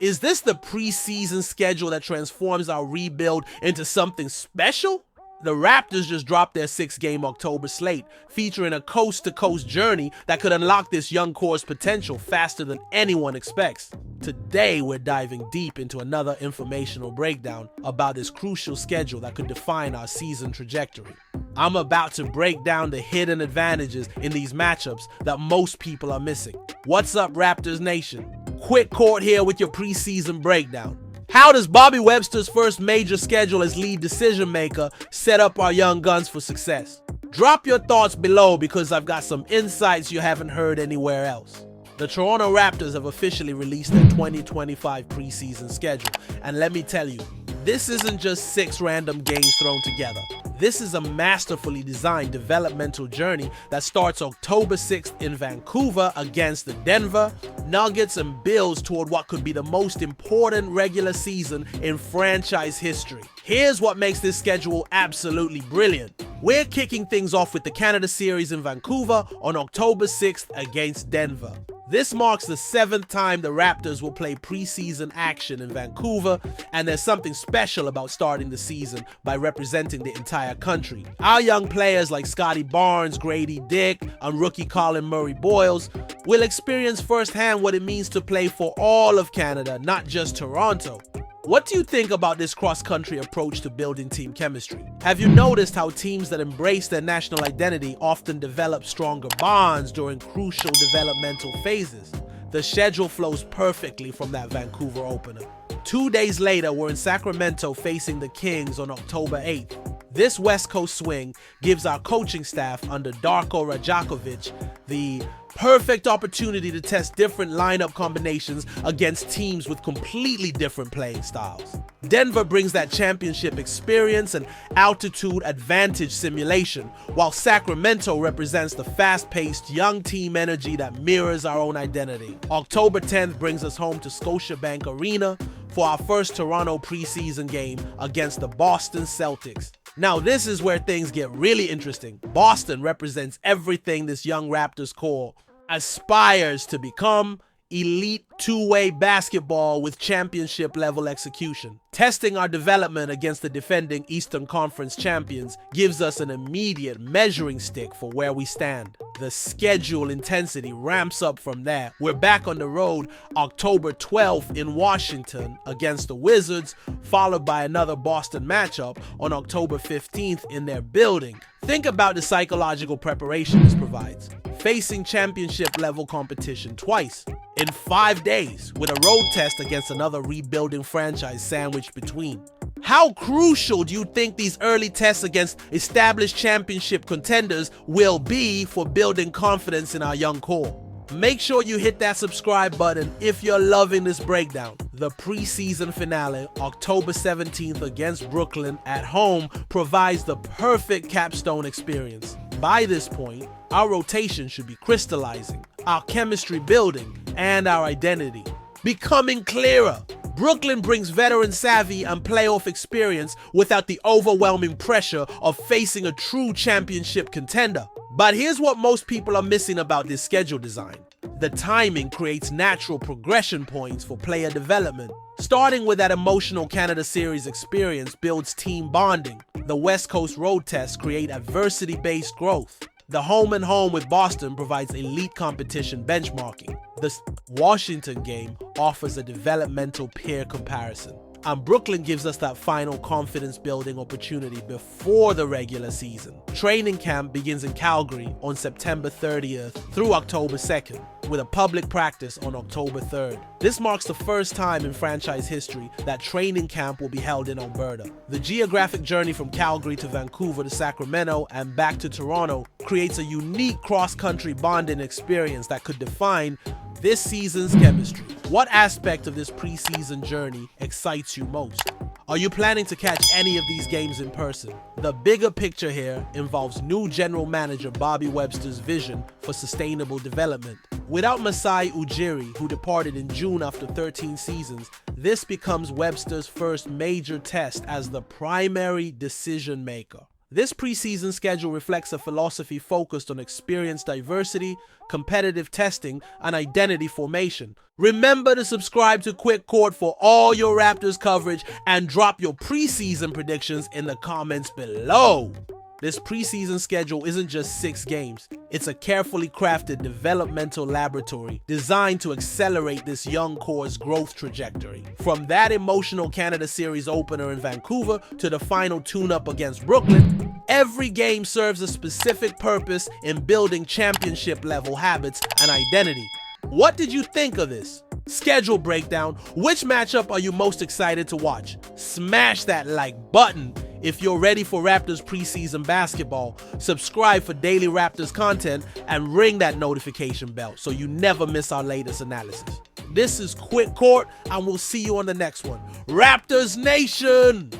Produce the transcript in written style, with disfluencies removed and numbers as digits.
Is this the preseason schedule that transforms our rebuild into something special? The Raptors just dropped their 6-game October slate, featuring a coast-to-coast journey that could unlock this young core's potential faster than anyone expects. Today, we're diving deep into another informational breakdown about this crucial schedule that could define our season trajectory. I'm about to break down the hidden advantages in these matchups that most people are missing. What's up, Raptors Nation? Quick Court here with your preseason breakdown. How does Bobby Webster's first major schedule as lead decision maker set up our young guns for success? Drop your thoughts below because I've got some insights you haven't heard anywhere else. The Toronto Raptors have officially released their 2025 preseason schedule, and let me tell you, this isn't just 6 random games thrown together. This is a masterfully designed developmental journey that starts October 6th in Vancouver against the Denver Nuggets and builds toward what could be the most important regular season in franchise history. Here's what makes this schedule absolutely brilliant. We're kicking things off with the Canada Series in Vancouver on October 6th against Denver. This marks the 7th time the Raptors will play preseason action in Vancouver, and there's something special about starting the season by representing the entire country. Our young players like Scottie Barnes, Gradey Dick, and rookie Collin Murray-Boyles will experience firsthand what it means to play for all of Canada, not just Toronto. What do you think about this cross-country approach to building team chemistry? Have you noticed how teams that embrace their national identity often develop stronger bonds during crucial developmental phases? The schedule flows perfectly from that Vancouver opener. 2 days later, we're in Sacramento facing the Kings on October 8th. This West Coast swing gives our coaching staff under Darko Rajakovic the perfect opportunity to test different lineup combinations against teams with completely different playing styles. Denver brings that championship experience and altitude advantage simulation, while Sacramento represents the fast-paced young team energy that mirrors our own identity. October 10th brings us home to Scotiabank Arena for our first Toronto preseason game against the Boston Celtics. Now, this is where things get really interesting. Boston represents everything this young Raptors core aspires to become: elite two-way basketball with championship-level execution. Testing our development against the defending Eastern Conference champions gives us an immediate measuring stick for where we stand. The schedule intensity ramps up from there. We're back on the road October 12th in Washington against the Wizards, followed by another Boston matchup on October 15th in their building. Think about the psychological preparation this provides. Facing championship-level competition twice in 5 days, with a road test against another rebuilding franchise sandwiched between. How crucial do you think these early tests against established championship contenders will be for building confidence in our young core? Make sure you hit that subscribe button if you're loving this breakdown. The preseason finale, October 17th against Brooklyn at home, provides the perfect capstone experience. By this point, our rotation should be crystallizing, our chemistry building, and our identity becoming clearer. Brooklyn brings veteran savvy and playoff experience without the overwhelming pressure of facing a true championship contender. But here's what most people are missing about this schedule design. The timing creates natural progression points for player development. Starting with that emotional Canada Series experience builds team bonding. The West Coast road tests create adversity-based growth. The home and home with Boston provides elite competition benchmarking. The Washington game offers a developmental peer comparison. And Brooklyn gives us that final confidence-building opportunity before the regular season. Training camp begins in Calgary on September 30th through October 2nd, with a public practice on October 3rd. This marks the first time in franchise history that training camp will be held in Alberta. The geographic journey from Calgary to Vancouver to Sacramento and back to Toronto creates a unique cross-country bonding experience that could define this season's chemistry. What aspect of this preseason journey excites you most? Are you planning to catch any of these games in person? The bigger picture here involves new general manager Bobby Webster's vision for sustainable development. Without Masai Ujiri, who departed in June after 13 seasons, this becomes Webster's first major test as the primary decision maker. This preseason schedule reflects a philosophy focused on experience diversity, competitive testing, and identity formation. Remember to subscribe to Quick Court for all your Raptors coverage and drop your preseason predictions in the comments below. This preseason schedule isn't just 6 games. It's a carefully crafted developmental laboratory designed to accelerate this young core's growth trajectory. From that emotional Canada Series opener in Vancouver to the final tune-up against Brooklyn, every game serves a specific purpose in building championship-level habits and identity. What did you think of this schedule breakdown? Which matchup are you most excited to watch? Smash that like button if you're ready for Raptors preseason basketball. Subscribe for daily Raptors content and ring that notification bell so you never miss our latest analysis. This is Quick Court, and we'll see you on the next one. Raptors Nation!